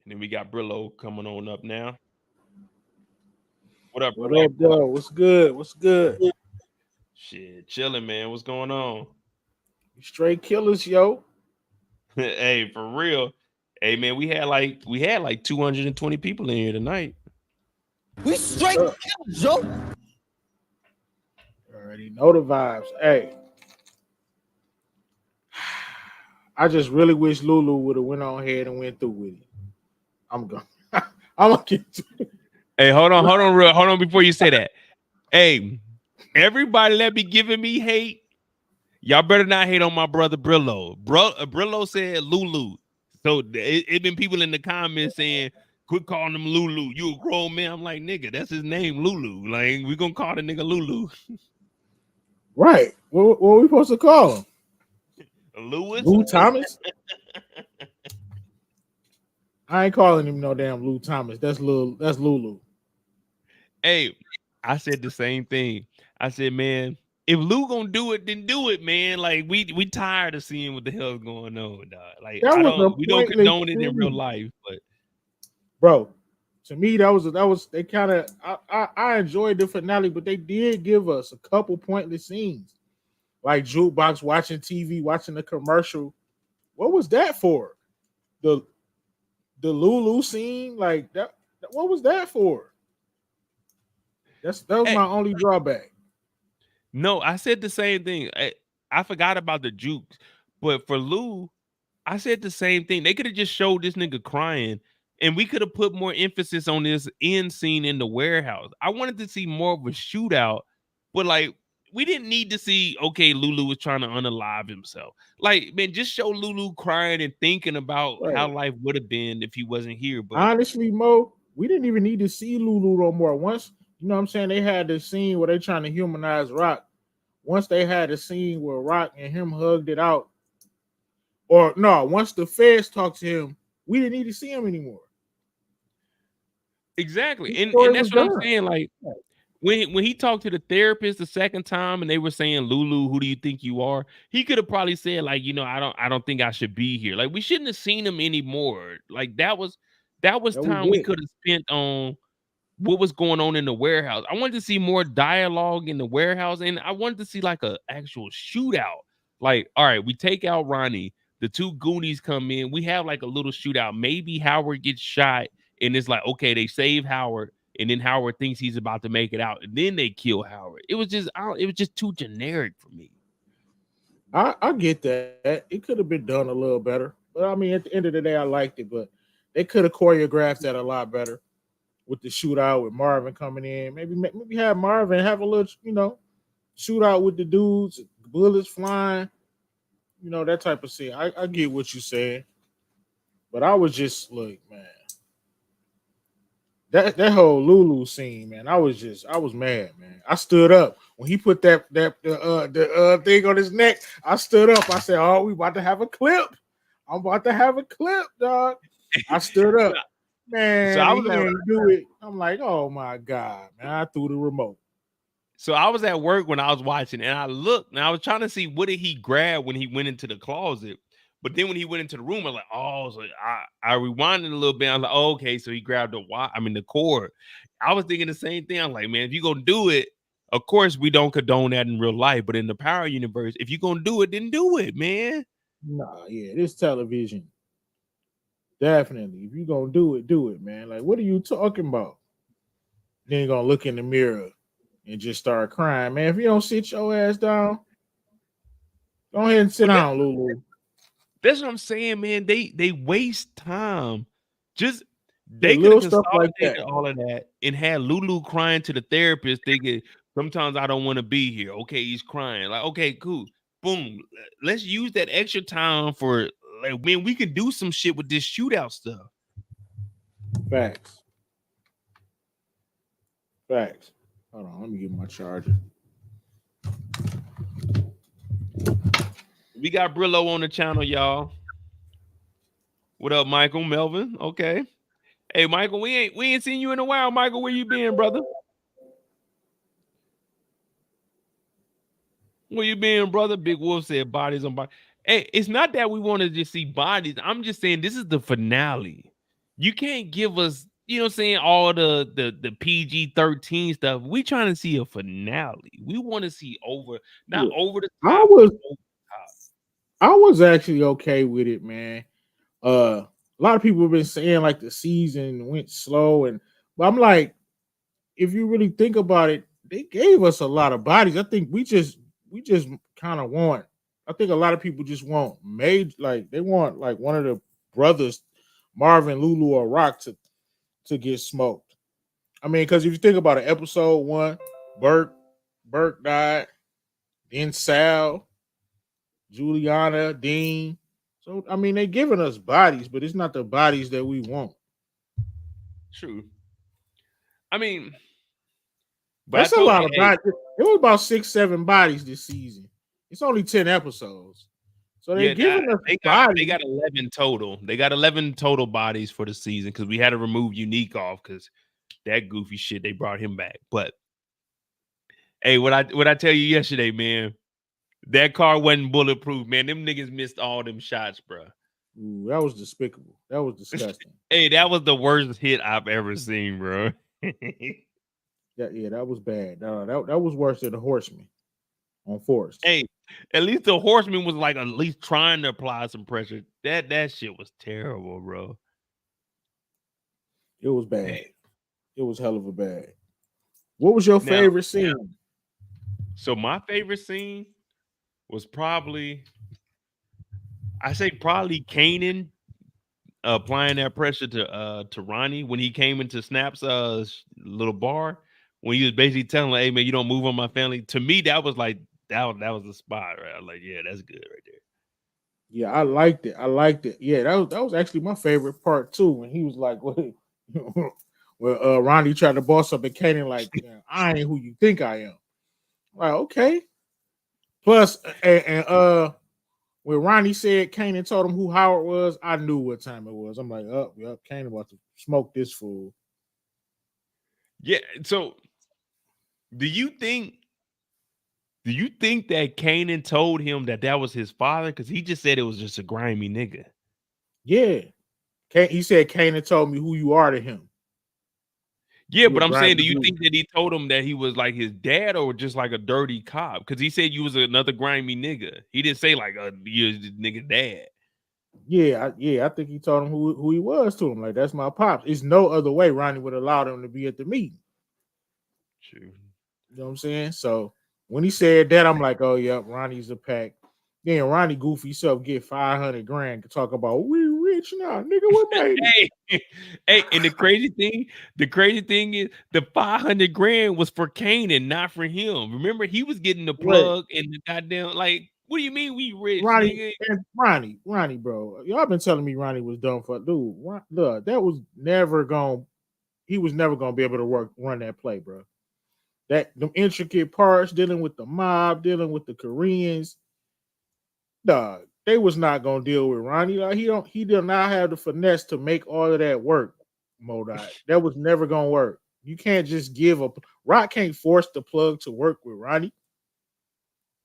And then we got Brillo coming on up now. What up, What Brillo? up, though? What's good? What's good? Shit, chilling, man. What's going on? Straight killers, yo. Hey, for real. Hey, man, we had like 220 people in here tonight. We straight Up. killers, yo. Already know the vibes. Hey, I just really wish Lulu would have went on ahead and went through with it. I'm going. I'm gonna get to it. Hey, hold on, hold on before you say that. Hey, everybody that be giving me hate, y'all better not hate on my brother Brillo. Brillo said Lulu. So it been people in the comments saying, quit calling him Lulu. You a grown man. I'm like, nigga, that's his name, Lulu. Like, we gonna call the nigga Lulu. Right. What are we supposed to call him? Lewis? Lou Thomas? I ain't calling him no damn Lou Thomas. That's Lulu. Hey, I said the same thing. I said, man, if Lou gonna do it, then do it, man. Like we tired of seeing what the hell's going on, dog. Like we don't condone it in real life, but bro, to me that was they kind of I enjoyed the finale, but they did give us a couple pointless scenes, like Jukebox watching TV, watching the commercial. What was that for? The Lulu scene, like that. What was that for? That was my only drawback. No, I said the same thing. I forgot about the Jukes, but for Lou, I said the same thing. They could have just showed this nigga crying, and we could have put more emphasis on this end scene in the warehouse. I wanted to see more of a shootout, but like we didn't need to see. Okay, Lulu was trying to unalive himself. Like, man, just show Lulu crying and thinking about how life would have been if he wasn't here. But honestly, Mo, we didn't even need to see Lulu no more. Once, you know what I'm saying, they had this scene where they trying to humanize Rock. Once they had a scene where Rock and him hugged it out, or no, once the feds talked to him, we didn't need to see him anymore. Exactly, and that's what I'm saying. Like when he talked to the therapist the second time, and they were saying, "Lulu, who do you think you are?" He could have probably said, like, you know, I don't think I should be here. Like, we shouldn't have seen him anymore. Like that was time we could have spent on what was going on in the warehouse. I wanted to see more dialogue in the warehouse, and I wanted to see like a actual shootout. Like, all right, we take out Ronnie, the two Goonies come in, we have like a little shootout. Maybe Howard gets shot, and it's like, okay, they save Howard, and then Howard thinks he's about to make it out, and then they kill Howard. It was just too generic for me. I get that. It could have been done a little better. But I mean, at the end of the day, I liked it, but they could have choreographed that a lot better. With the shootout with Marvin coming in, maybe have Marvin have a little, you know, shootout with the dudes, bullets flying, you know, that type of scene. I get what you saying, but I was just like, man, that whole Lulu scene, man, I was mad, man. I stood up when he put the thing on his neck. I stood up. I said, "Oh, we about to have a clip. I'm about to have a clip, dog." I stood up. Man, so I was do it. I'm like, oh my God, man. I threw the remote. So I was at work when I was watching, and I looked, and I was trying to see what did he grab when he went into the closet. But then when he went into the room, I was like, oh, so I rewinded a little bit. I was like, oh, okay, so he grabbed the cord. I was thinking the same thing. I'm like, man, if you're gonna do it, of course we don't condone that in real life, but in the Power universe, if you're gonna do it, then do it, man. Nah, yeah, this television. Definitely. If you're gonna do it, man. Like, what are you talking about? Then you're gonna look in the mirror and just start crying. Man, if you don't sit your ass down, go ahead and sit down, Lulu. That's what I'm saying, man. They waste time. Just they could have consolidated all of that and had Lulu crying to the therapist, thinking, sometimes I don't want to be here. Okay, he's crying. Like, okay, cool. Boom. Let's use that extra time for, like, man, we can do some shit with this shootout stuff. Facts. Hold on, let me get my charger. We got Brillo on the channel, y'all. What up, Michael? Melvin? Okay. Hey, Michael, we ain't seen you in a while. Michael, where you been, brother? Where you been, brother? Big Wolf said bodies on bodies. Hey, it's not that we want to just see bodies. I'm just saying this is the finale. you can't give us, you know what I'm saying, all the PG-13 stuff. We trying to see a finale. We want to see not Yeah. over the I top, was but over the top. I was actually okay with it, man. A lot of people have been saying like the season went slow, but I'm like, if you really think about it, they gave us a lot of bodies. I think we just kind of want. I think a lot of people just want like they want like one of the brothers, Marvin, Lulu, or Rock to get smoked. I mean, because if you think about it, episode 1, Burke died, then Sal, Juliana, Dean. So I mean, they giving us bodies, but it's not the bodies that we want. True. I mean, but I That's a told lot you, of hey, bodies. It was about 6, 7 bodies this season. It's only 10 episodes, so they yeah, giving us they bodies. got 11 total. They got 11 total bodies for the season because we had to remove Unique off because that goofy shit, they brought him back. But hey, what I tell you yesterday, man, that car wasn't bulletproof, man. Them niggas missed all them shots, bro. Ooh, that was despicable. That was disgusting. Hey, that was the worst hit I've ever seen, bro. Yeah, that was bad. That was worse than the Horseman on Forest. Hey, at least the Horseman was like at least trying to apply some pressure. That shit was terrible, bro. It was bad. It was hell of a bad. What was your Now, favorite scene? so my favorite scene was probably, I say probably Kanan applying that pressure to Ronnie when he came into Snap's little bar when he was basically telling like, hey man, you don't move on my family. To me, that was like that was the spot, right? I was like, yeah, that's good right there. Yeah, I liked it. I liked it. Yeah, that was actually my favorite part too. When he was like, well, Ronnie tried to boss up and Kanan like, yeah, I ain't who you think I am. Like, okay. Plus, when Ronnie said Kanan told him who Howard was, I knew what time it was. I'm like, oh, yep, Kanan about to smoke this fool. Yeah. So do you think that Kanan told him that was his father? Because he just said it was just a grimy nigga. Yeah. He said Kanan told me who you are to him. Yeah, You but a I'm saying, grimy do you dude. think that he told him that he was like his dad or just like a dirty cop? Because he said you was another grimy nigga. He didn't say like you're the nigga dad. Yeah, I think he told him who he was to him. Like, that's my pops. It's no other way Ronnie would allow him to be at the meeting. True. You know what I'm saying? So when he said that, I'm like, oh yeah, Ronnie's a pack. Then Ronnie goofy self get 500 grand to talk about we rich now, nigga. What made it? Hey, and the crazy thing is the 500 grand was for Kanan, not for him. Remember, he was getting the Wait, plug and the goddamn like, what do you mean we rich, Ronnie nigga? and Ronnie, bro. Y'all been telling me Ronnie was done for dude. Look, that was never going. He was never gonna be able to run that play, bro. That them intricate parts, dealing with the mob, dealing with the Koreans, dog. They was not gonna deal with Ronnie. Like, he did not have the finesse to make all of that work, Modai. That was never gonna work. You can't just give up. Rock can't force the plug to work with Ronnie.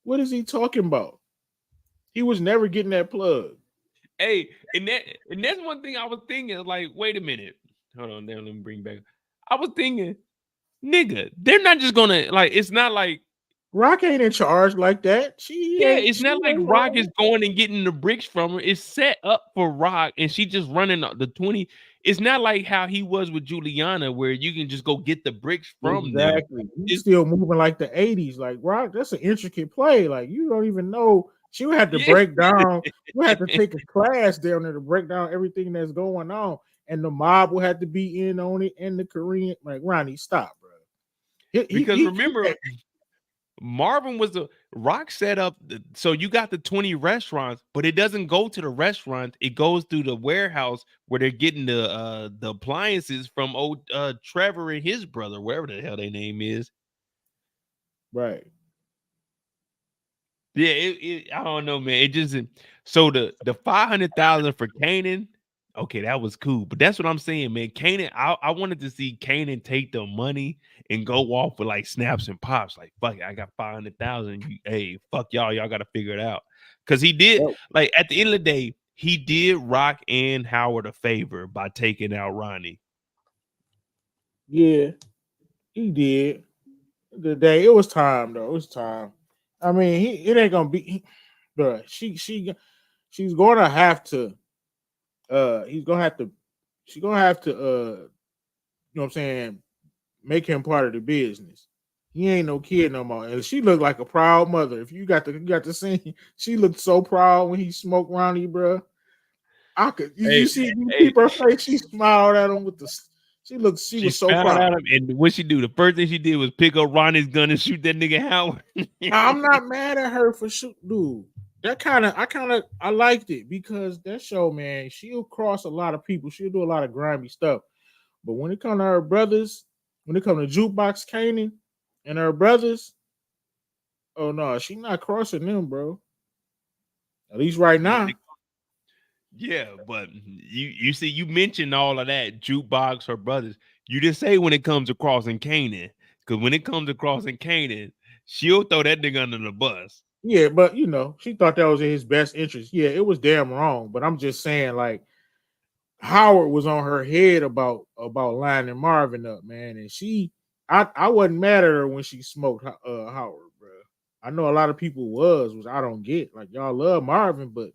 What is he talking about? He was never getting that plug. Hey, and that's one thing I was thinking. Like, wait a minute, hold on, let me bring back. I was thinking, nigga, they're not just gonna like. It's not like Rock ain't in charge like that. yeah, it's not like Rock is going and getting the bricks from her. It's set up for Rock, and she just running the 20. It's not like how he was with Juliana, where you can just go get the bricks from them. Exactly. He's still moving like the 80s. Like, Rock, that's an intricate play. Like, you don't even know. She would have to break down. You have to take a class down there to break down everything that's going on. And the mob will have to be in on it. And the Korean, like, Ronnie, stop, bro. Because remember, Marvin was the Rock set up. So you got the 20 restaurants, but it doesn't go to the restaurant. It goes through the warehouse where they're getting the appliances from old Trevor and his brother, wherever the hell their name is. Right. Yeah, I don't know, man. It just so the 500,000 for Kanan. Okay, that was cool, but that's what I'm saying, man. Kanan, I wanted to see Kanan take the money and go off with like snaps and pops. Like, fuck it, I got 500,000. Hey, fuck y'all got to figure it out. Because he did, like, at the end of the day, he did Rock and Howard a favor by taking out Ronnie. Yeah, he did. The day it was time though. It was time. I mean, it ain't gonna be, bro. She's gonna have to. He's gonna have to. She's gonna have to. You know what I'm saying? Make him part of the business. He ain't no kid no more. And she looked like a proud mother. If you got to see, she looked so proud when he smoked Ronnie, bro. I could you see you peep her face. She smiled at him with the. She was so proud. At him, and what she do? The first thing she did was pick up Ronnie's gun and shoot that nigga Howard. I'm not mad at her for shoot, dude. I liked it because that show, man, she'll cross a lot of people. She'll do a lot of grimy stuff. But when it comes to her brothers, when it comes to Jukebox Kanan and her brothers, oh no, she not crossing them, bro. At least right now. Yeah, but you see, you mentioned all of that, Jukebox, her brothers. You just say when it comes to crossing Kanan, because when it comes to crossing Kanan, she'll throw that nigga under the bus. Yeah, but you know, she thought that was in his best interest. Yeah, it was damn wrong. But I'm just saying, like, Howard was on her head about lining Marvin up, man. And I wasn't mad at her when she smoked Howard, bro. I know a lot of people was I don't get, like, y'all love Marvin, but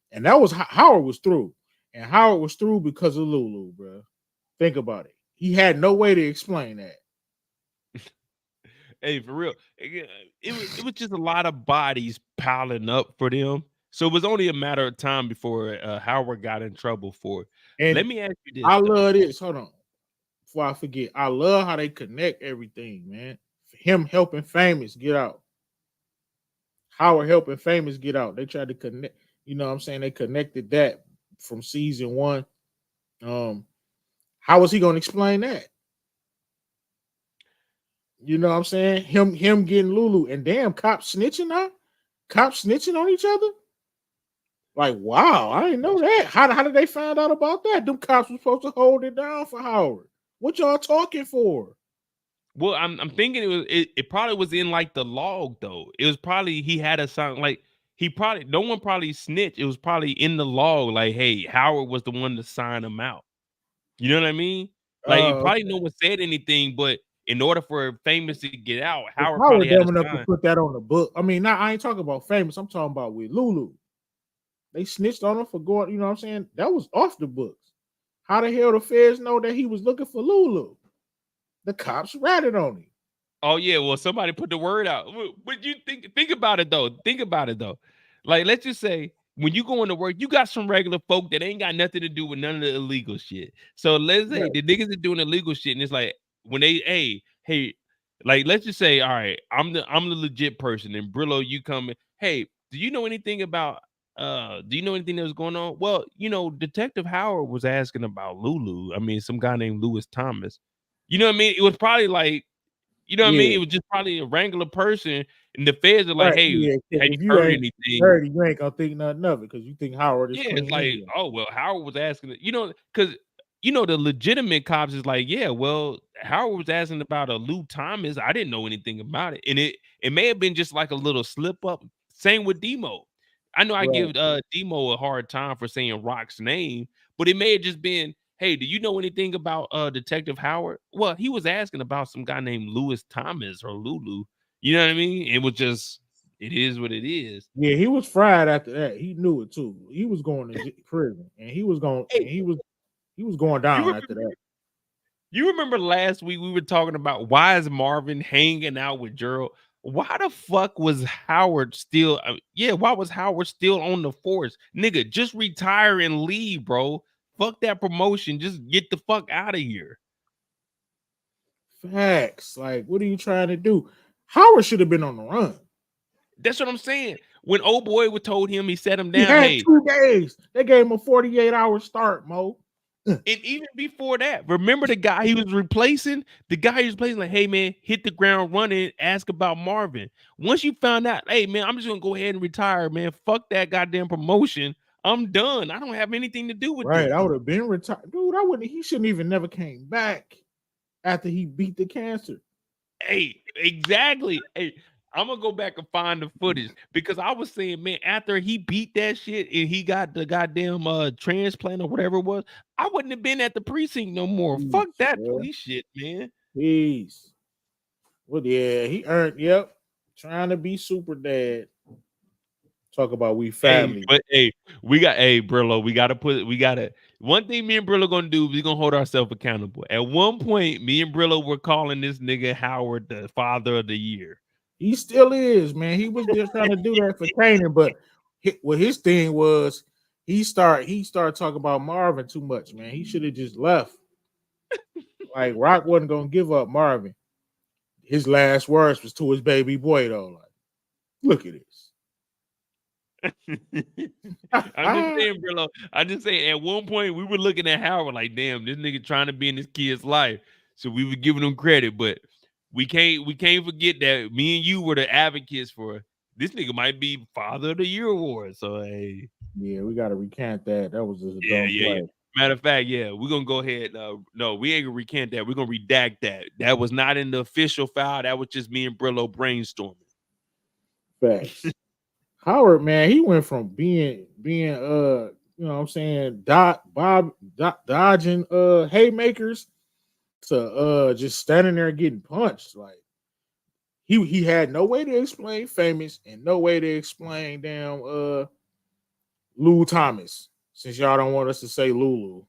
and that was Howard was through. And Howard was through because of Lulu, bro. Think about it. He had no way to explain that. Hey, for real. It was just a lot of bodies piling up for them. So it was only a matter of time before Howard got in trouble for it. And let me ask you this. I love this. Hold on. Before I forget, I love how they connect everything, man. Him helping Famous get out. Howard helping Famous get out. They tried to connect. You know what I'm saying? They connected that from season 1. How was he going to explain that? You know what I'm saying? Him getting Lulu. And damn, cops snitching now? Cops snitching on each other? Like, wow, I didn't know that. How did they find out about that? Them cops were supposed to hold it down for Howard. What y'all talking for? Well, I'm thinking it probably was in like the log though. It was probably he had a sign like no one probably snitched. It was probably in the log, like, hey, Howard was the one to sign him out. You know what I mean? Like, probably no one said anything, but in order for Famous to get out, Howard probably had to put that on the book. I mean, I ain't talking about Famous. I'm talking about with Lulu. They snitched on him for going, you know what I'm saying? That was off the books. How the hell the feds know that he was looking for Lulu? The cops ratted on him. Oh, yeah. Well, somebody put the word out. But you think about it, though. Think about it, though. Like, let's just say, when you go into work, you got some regular folk that ain't got nothing to do with none of the illegal shit. So let's say the niggas are doing illegal shit, and it's like, when they, hey, like, let's just say, all right, I'm the legit person, and Brillo, you come in, hey, do you know anything about that was going on? Well, you know, Detective Howard was asking about Lulu. I mean, some guy named Lewis Thomas. You know what I mean? It was probably like, you know what I mean? It was just probably a regular person, and the feds are like, hey, have you heard anything? You ain't gonna think nothing of it because you think Howard is clean. It's like, oh, well, Howard was asking, you know, because, you know, the legitimate cops is like, yeah, well, Howard was asking about a Lou Thomas. I didn't know anything about it. And it may have been just like a little slip up. Same with Demo. I know I give Demo a hard time for saying Rock's name, but it may have just been, hey, do you know anything about Detective Howard? Well, he was asking about some guy named Lewis Thomas or Lulu. You know what I mean? It was just, it is what it is. Yeah, he was fried after that. He knew it too. He was going to prison, and he was going. He was going down after that. You remember last week we were talking about why is Marvin hanging out with Gerald? Why the fuck was Howard still? Why was Howard still on the force? Nigga, just retire and leave, bro. Fuck that promotion. Just get the fuck out of here. Facts. Like, what are you trying to do? Howard should have been on the run. That's what I'm saying. When old boy told him, he set him down. He had 2 days. They gave him a 48-hour start, Mo. And even before that, remember the guy he was replacing? The guy he was replacing, like, hey, man, hit the ground running, ask about Marvin. Once you found out, hey, man, I'm just going to go ahead and retire, man. Fuck that goddamn promotion. I'm done. I don't have anything to do with this. I would have been retired. Dude, he shouldn't even never came back after he beat the cancer. Hey, exactly. Hey, I'm gonna go back and find the footage because I was saying, man, after he beat that shit and he got the goddamn transplant or whatever it was, I wouldn't have been at the precinct no more. Fuck Peace, that bro. police shit, man. Peace. Well, yeah, he earned. Yep, trying to be super dad. Talk about we Hey, family. but hey, Brillo, we gotta one thing me and Brillo gonna do, we gonna hold ourselves accountable. At one point, me and Brillo were calling this nigga Howard the father of the year. He still is, man. He was just trying to do that for Kanan, but his thing was he started talking about Marvin too much, man. He should have just left. Like Rock wasn't gonna give up Marvin. His last words was to his baby boy though. Like, look at this. I'm just saying, Brillo. I'm just saying. At one point, we were looking at Howard like, "Damn, this nigga trying to be in this kid's life." So we were giving him credit, but we can't forget that me and you were the advocates for this nigga might be Father of the Year award. So hey, Yeah, we got to recant that. That was just a yeah, dumb yeah, yeah. play. Matter of fact, yeah, we're gonna go ahead. No, we ain't gonna recant that. We're gonna redact that. That was not in the official file. That was just me and Brillo brainstorming. Facts. Howard, man, he went from being you know what I'm saying, dodging haymakers to just standing there getting punched. Like he had no way to explain Famous and no way to explain damn Lou Thomas, since y'all don't want us to say Lulu.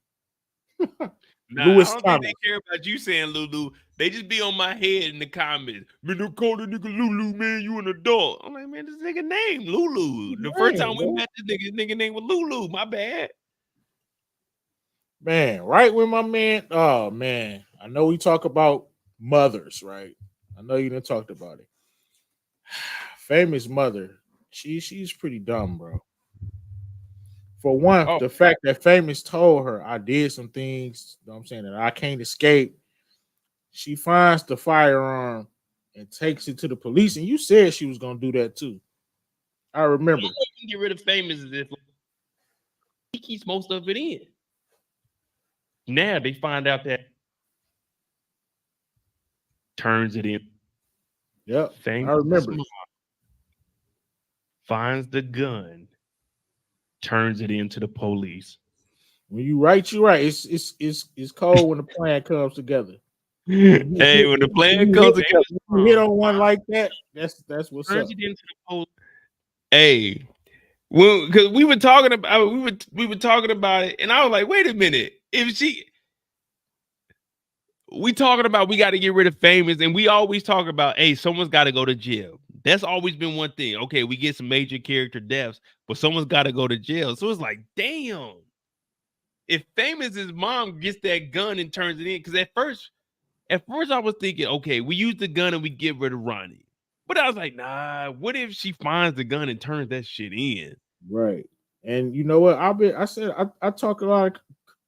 Nah, I Louis don't think Thomas. they care about you saying Lulu. They just be on my head in the comments. Man, don't call the nigga Lulu, man. You an adult. I'm like, man, this nigga name Lulu. The first time we met this nigga name was Lulu. My bad. Man, right when my man, oh man, I know we talk about mothers, right? I know you done talked about it. Famous mother, she's pretty dumb, bro. For one, Oh, the fact that Famous told her I did some things, you know what I'm saying, that I can't escape. She finds the firearm and takes it to the police. And you said she was gonna do that too. I remember. the only way you can get rid of Famous is if he keeps most of it in. Now they find out that turns it in. Yep, Famous I remember. finds the gun, turns it into the police. When you right, you right. It's cold when the plan comes together. Hey, when the plan comes together, you hit on one like that. That's what's turns up. it into the police. Hey, well, because we were talking about we were talking about it, and I was like, wait a minute, if we talking about we got to get rid of Famous, and we always talk about, hey, someone's got to go to jail. That's always been one thing. Okay, we get some major character deaths, but someone's got to go to jail. So it's like, damn, if Famous's mom gets that gun and turns it in, because at first I was thinking, okay, we use the gun and we get rid of Ronnie. But I was like, nah, what if she finds the gun and turns that shit in? Right. And you know what? I talk a lot of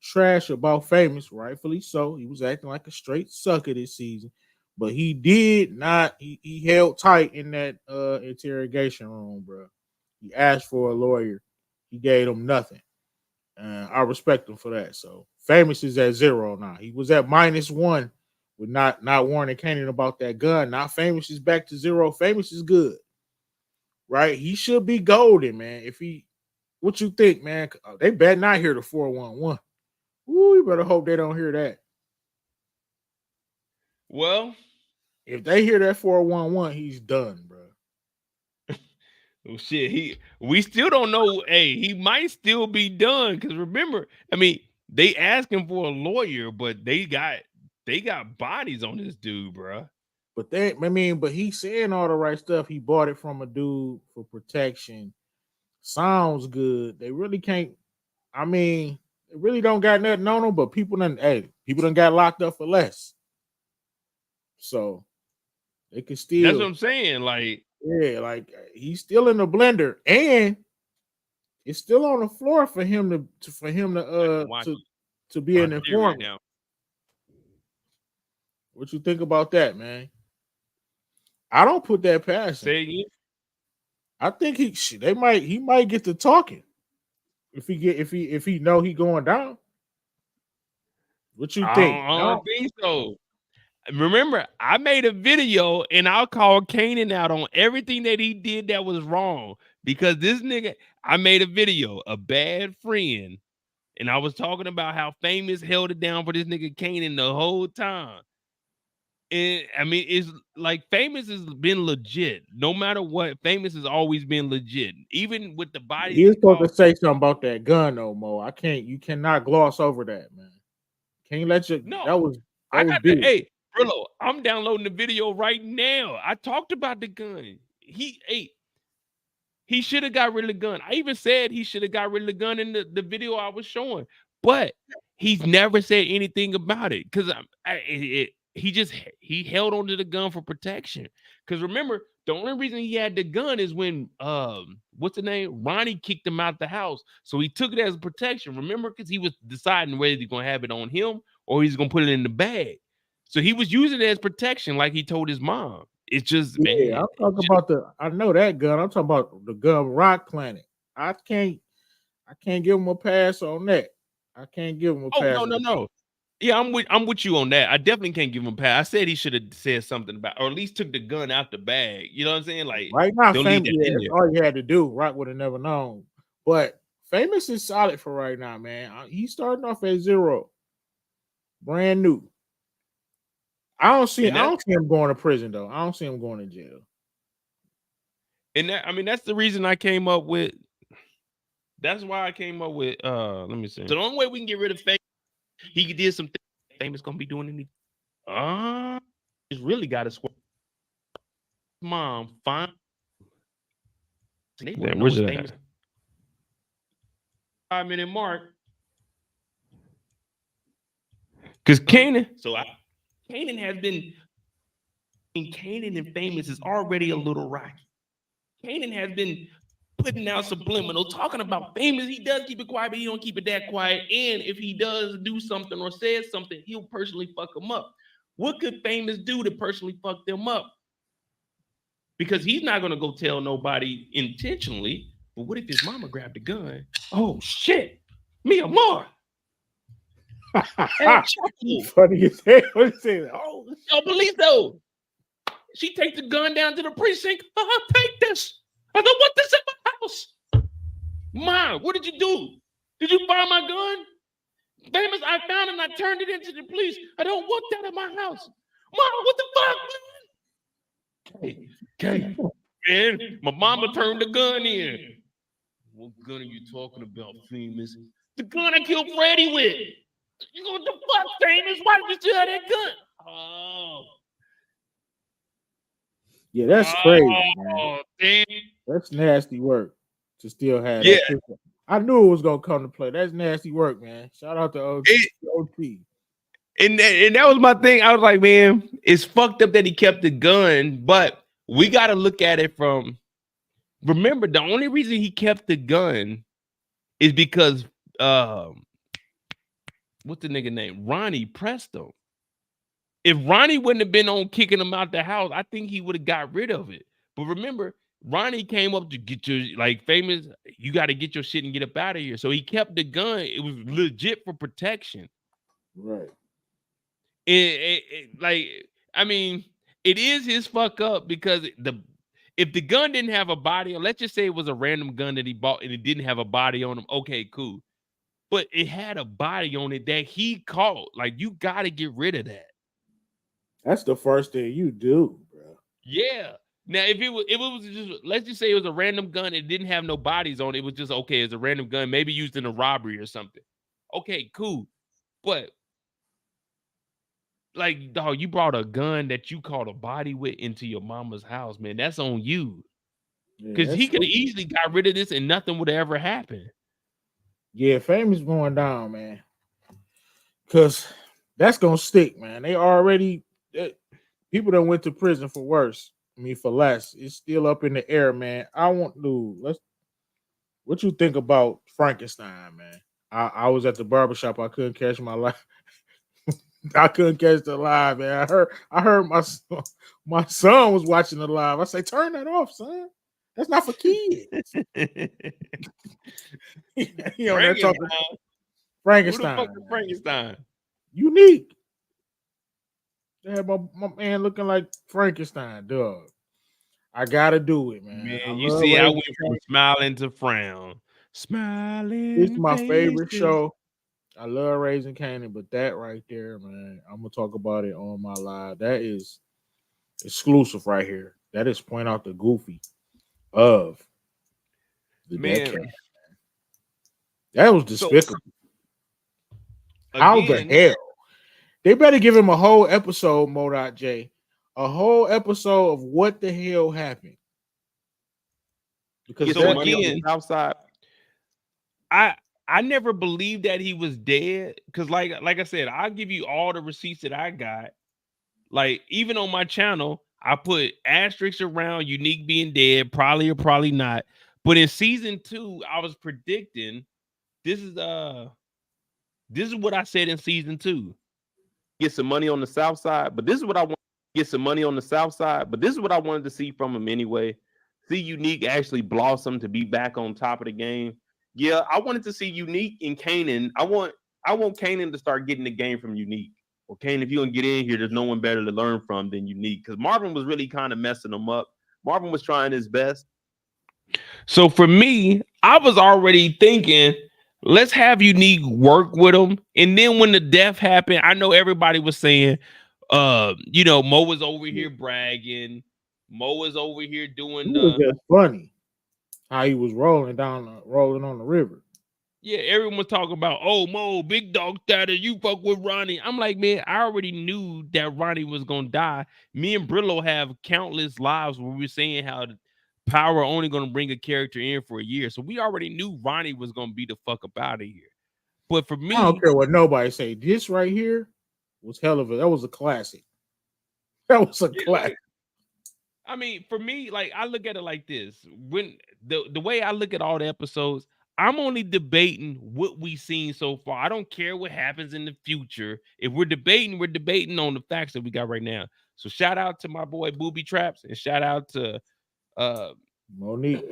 trash about Famous, rightfully so. He was acting like a straight sucker this season. But he did not, he held tight in that interrogation room, bro. He asked for a lawyer. He gave him nothing. And I respect him for that. So Famous is at 0 now. He was at -1 with not warning Kanan about that gun. Now Famous is back to 0. Famous is good. Right? He should be golden, man. If he, what you think, man? They better not hear the 411. Ooh, you better hope they don't hear that. Well, if they hear that 411, he's done, bro. Oh shit, we still don't know. Hey, he might still be done because remember, I mean, they asking for a lawyer, but they got bodies on this dude, bro. But he's saying all the right stuff. He bought it from a dude for protection. Sounds good. They really can't. I mean, they really don't got nothing on them. But people done got locked up for less. So they can still. That's what I'm saying. Like, yeah, like he's still in the blender, and it's still on the floor for him to be an informant. Right. What you think about that, man? I don't put that past him. Say again. I think he might get to talking if he know he going down. What you think? I don't think so. Remember, I made a video and I'll call Kanan out on everything that he did that was wrong because this nigga, I made a video, a bad friend, and I was talking about how Famous held it down for this nigga Kanan the whole time. And I mean, it's like Famous has been legit. No matter what, Famous has always been legit. Even with the body. He was supposed to say something about that gun, though, Mo. You cannot gloss over that, man. Can't let you. No, that was big. big. Hey, Brillo, I'm downloading the video right now. I talked about the gun. He should have got rid of the gun. I even said he should have got rid of the gun in the video I was showing, but he's never said anything about it because he held onto the gun for protection. Because remember, the only reason he had the gun is when what's the name? Ronnie kicked him out the house, so he took it as protection. Remember, because he was deciding whether he's gonna have it on him or he's gonna put it in the bag. So he was using it as protection, like he told his mom. It's just, man. I'm talking about I know that gun. I'm talking about the gun Rock Planet. I can't give him a pass on that. I can't give him a pass. Oh, no. Yeah, I'm with you on that. I definitely can't give him a pass. I said he should have said something about, or at least took the gun out the bag. You know what I'm saying? Like right now, Famous, that's all you had to do. Rock would have never known. But Famous is solid for right now, man. He's starting off at 0, brand new. I don't see him going to prison though. I don't see him going to jail. And that's the reason I came up with. That's why I came up with. Let me see. So the only way we can get rid of Famous, he did some things. Famous gonna be doing anything. He's really got to square. Mom, fine. Where's it at? 5-minute mark. Because Kanan. Kanan has been. Kanan and Famous is already a little rocky. Kanan has been putting out subliminal, talking about Famous. He does keep it quiet, but he don't keep it that quiet. And if he does do something or says something, he'll personally fuck him up. What could Famous do to personally fuck them up? Because he's not going to go tell nobody intentionally. But what if his mama grabbed the gun? Oh, shit. Me, Omar. Funny as hell. Oh, yo, believe though. She takes the gun down to the precinct. Take this. I don't want this in my house. Mom, what did you do? Did you find my gun? Famous, I found it and I turned it into the police. I don't want that in my house. Mom, what the fuck, man? Okay, man, my mama turned the gun in. What gun are you talking about, Famous? The gun I killed Freddie with. You know what the fuck, Famous? Why did you still have that gun? Oh. Yeah, that's crazy, man. Damn. That's nasty work to still have. Yeah. I knew it was gonna come to play. That's nasty work, man. Shout out to OT. And that was my thing. I was like, man, it's fucked up that he kept the gun, but we got to look at it from. Remember, the only reason he kept the gun is because what's the nigga name? Ronnie pressed him. If Ronnie wouldn't have been on kicking him out the house, I think he would have got rid of it. But remember, Ronnie came up to get your, like, Famous, you got to get your shit and get up out of here. So he kept the gun. It was legit for protection. Right. I mean, it is his fuck up because if the gun didn't have a body, or let's just say it was a random gun that he bought and it didn't have a body on him, okay, cool. But it had a body on it that he caught. Like, you got to get rid of that. That's the first thing you do, bro. Yeah. Now, if it was just, let's just say it was a random gun, it didn't have no bodies on it. It was just, okay, it's a random gun, maybe used in a robbery or something. Okay, cool. But, like, dog, you brought a gun that you caught a body with into your mama's house, man. That's on you. Because he could have easily got rid of this and nothing would have ever happened. Yeah, Famous going down, man. Because that's going to stick, man. They already... people that went to prison for worse. I mean, for less. It's still up in the air, man. What you think about Frankenstein, man? I was at the barbershop. I couldn't catch my life. I couldn't catch the live, man. I heard my son was watching the live. I say, turn that off, son. That's not for kids. You know, they're talking Frankenstein. Who the fuck is Frankenstein? Unique. They had my man looking like Frankenstein, dog. I gotta do it, man. I Man, you love see, I Raising went from Kanan. smiling to frown. It's Smiling my favorite faces. show. I love Raising Kanan, but that right there, man, I'm gonna talk about it on my live. That is exclusive right here. That is point out the goofy of that cat. Man, That was so despicable. How the again, hell? They better give him a whole episode, Modot J. A whole episode of what the hell happened. Because Get so some that money on the again, south side. I I never believed that he was dead because like I said, I'll give you all the receipts that I got. Like even on my channel, I put asterisks around Unique being dead, probably or probably not. But in season 2, I was predicting this is this is what I said in season 2. Get some money on the south side. But this is what I want. Get some money on the south side. But this is what I wanted to see from him anyway. See Unique actually blossom to be back on top of the game. Yeah, I wanted to see Unique and Kanan. I want Kanan to start getting the game from Unique. Well, Kanan, if you don't get in here, there's no one better to learn from than Unique. Because Marvin was really kind of messing him up. Marvin was trying his best. So for me, I was already thinking, let's have Unique work with him. And then when the death happened, I know everybody was saying, Mo was over here bragging. Mo was over here doing he was just funny. How he was rolling on the river. yeah, everyone was talking about, oh, Mo, big dog status, you fuck with Ronnie. I'm like, man, I already knew that Ronnie was gonna die. Me and Brillo have countless lives where we were saying how the Power only gonna bring a character in for a year. So we already knew Ronnie was gonna be the fuck up out of here. But for I don't me, care what nobody say. This right here was hell of a. That was a classic. That was a yeah, classic. I mean, for me, like I look at it like this: when the way I look at all the episodes, I'm only debating what we've seen so far. I don't care what happens in the future. If we're debating on the facts that we got right now. So shout out to my boy Booby Traps and shout out to uh Monique.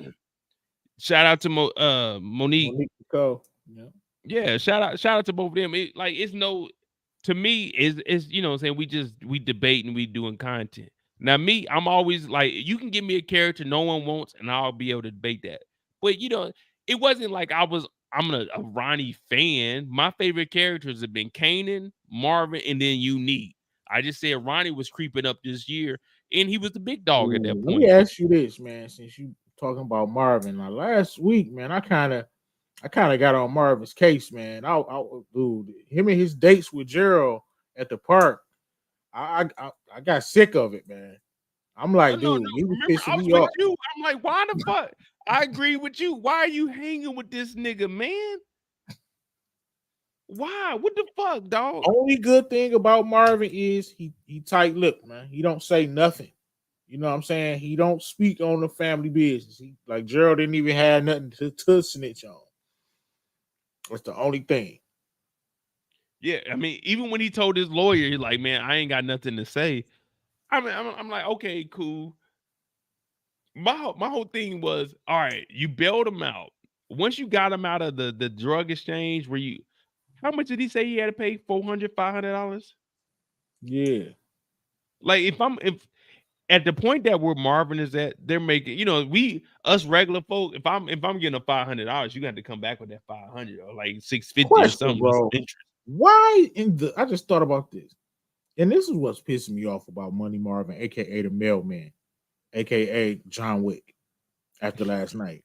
Monique. Monique Pico. Yeah. Yeah, shout out to both of them. It's no to me is what I'm saying we debate and we doing content. Now me, I'm always like you can give me a character no one wants and I'll be able to debate that. But it wasn't like I'm a Ronnie fan. My favorite characters have been Kanan, Marvin, and then Unique. I just said Ronnie was creeping up this year and he was the big dog at that Let me point. ask you this, man. Since you talking about Marvin, now last week, man, I kind of got on Marvin's case, man. Dude, him and his dates with Gerald at the park. I got sick of it, man. I'm Oh, like, no, dude, he was remember I pissing was me with off. you. I'm like, why the fuck? I agree with you. Why are you hanging with this nigga, man? Why? What the fuck, dog? Only good thing about Marvin is he tight lipped, man. He don't say nothing. You know what I'm saying? He don't speak on the family business. He like Gerald didn't even have nothing to snitch on. That's the only thing. Yeah, I mean, even when he told his lawyer, he's like, man, I ain't got nothing to say. I mean, I'm like, okay, cool. My whole thing was, all right, you bailed him out. Once you got him out of the drug exchange, where you, how much did he say he had to pay? $400, $500? Yeah. Like, if at the point that where Marvin is at, they're making, us regular folk. If I'm getting a $500, you got to come back with that 500 or like 650 or Question, something with some bro. interest. Why I just thought about this. And this is what's pissing me off about Money Marvin, aka the mailman, aka John Wick, after last night.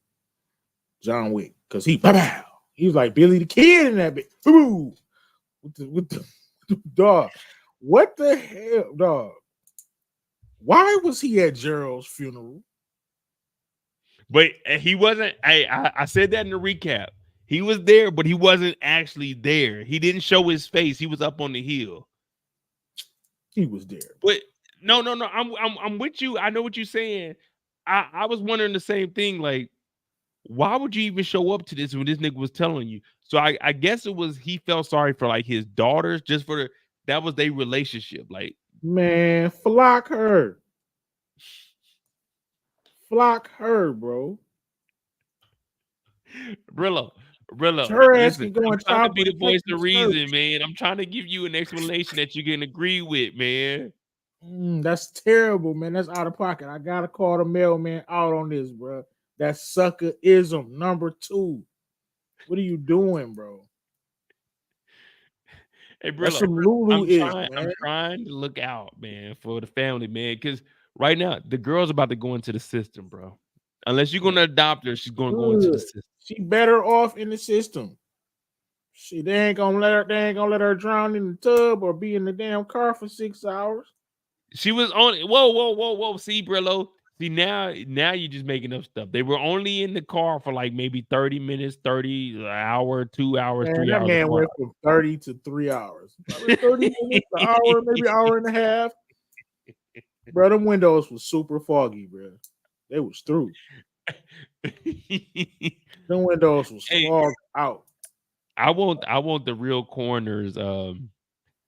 John Wick. Because he was like Billy the Kid in that bit. Boo! With the dog. What the hell, dog? Why was he at Gerald's funeral? But he wasn't. I said that in the recap. He was there, but he wasn't actually there. He didn't show his face. He was up on the hill. He was there. But no. I'm with you. I know what you're saying. I was wondering the same thing. Like, why would you even show up to this when this nigga was telling you? So I guess it was he felt sorry for like his daughters, just for that was their relationship. Like, Man, flock her. Flock her, bro. Brillo, Brillo, Her ass listen, can go I'm and trying to chop be her the and take voice the of church. reason, man. I'm trying to give you an explanation that you can agree with, man. That's terrible, man. That's out of pocket. I gotta call the mailman out on this, bro. That's suckerism number 2. What are you doing, bro? Hey, That's Brillo, some Lulu is, I'm man. trying to look out, man, for the family, man. Because right now the girl's about to go into the system, bro. Unless you're gonna adopt her, she's gonna go into the Good. system. She better off in the system. They ain't gonna let her drown in the tub or be in the damn car for 6 hours. She was on. Whoa. See, Brillo. See now you're just making up stuff. They were only in the car for like maybe 30 minutes, 30 an hour, 2 hours, Man, 3 that hours man apart. went from 30 to 3 hours. Probably 30 minutes, an hour, maybe an hour and a half. Bro, them windows was super foggy, bro. They was through. Them windows was Hey, fogged out. I want the real coroner's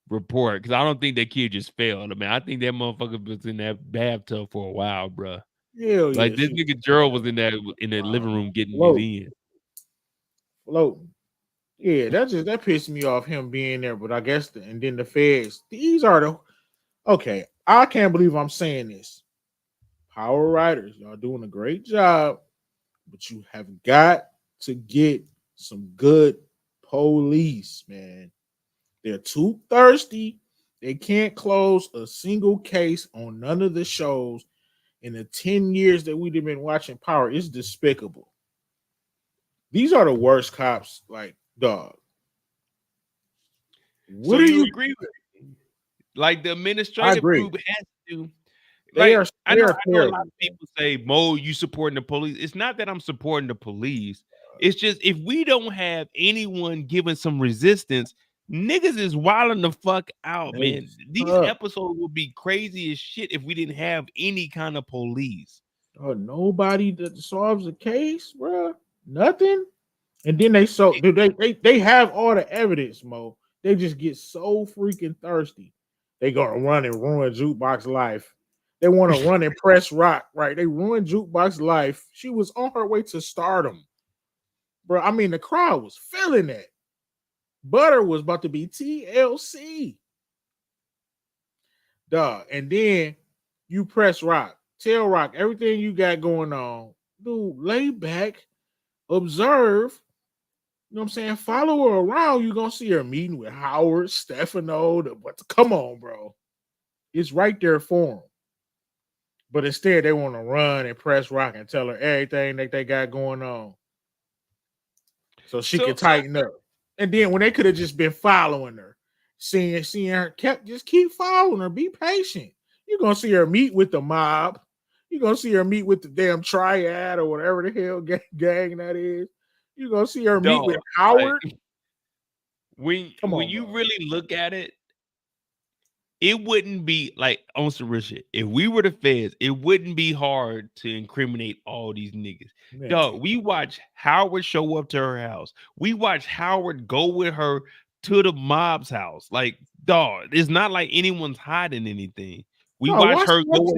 report because I don't think that kid just failed. I mean, I think that motherfucker was in that bathtub for a while, bro. Hell yeah. Like this nigga Gerald was in that living room getting it in. Floating. Yeah, that pissed me off him being there, but I guess and then the feds. These are the okay. I can't believe I'm saying this. Power Riders, y'all doing a great job, but you have got to get some good police, man. They're too thirsty. They can't close a single case on none of the shows in the 10 years that we've been watching Power. It's despicable. These are the worst cops, like, dog. What So do you you agree with me? Like the I administrative agree. group has to. They Like are I know a lot terrible. of people say, Mo, you supporting the police. It's not that I'm supporting the police. It's just if we don't have anyone giving some resistance, niggas is wilding the fuck out, man. These episodes would be crazy as shit if we didn't have any kind of police. Oh, nobody that solves a case, bro. Nothing. And then they have all the evidence, Mo. They just get so freaking thirsty. They gonna run and ruin Jukebox life. They want to run and press rock, right? They ruined Jukebox life. She was on her way to stardom, bro. I mean, the crowd was feeling that. Butter was about to be TLC, dog. And then you press rock, tell rock everything you got going on, dude. Lay back, observe. You know what I'm saying? Follow her around. You're gonna see her meeting with Howard, Stefano. Come on, bro. It's right there for them. But instead, they want to run and press rock and tell her everything that they got going on. So she can tighten up. And then when they could have just been following her, seeing her, just keep following her. Be patient. You're gonna see her meet with the mob. You're gonna see her meet with the damn triad or whatever the hell gang that is. You're gonna see her meet with Howard. When you really look at it, it wouldn't be like on some real shit. If we were the feds, it wouldn't be hard to incriminate all these niggas. Dog, we watch Howard show up to her house. We watch Howard go with her to the mob's house. Like, dog, it's not like anyone's hiding anything. We watch her go.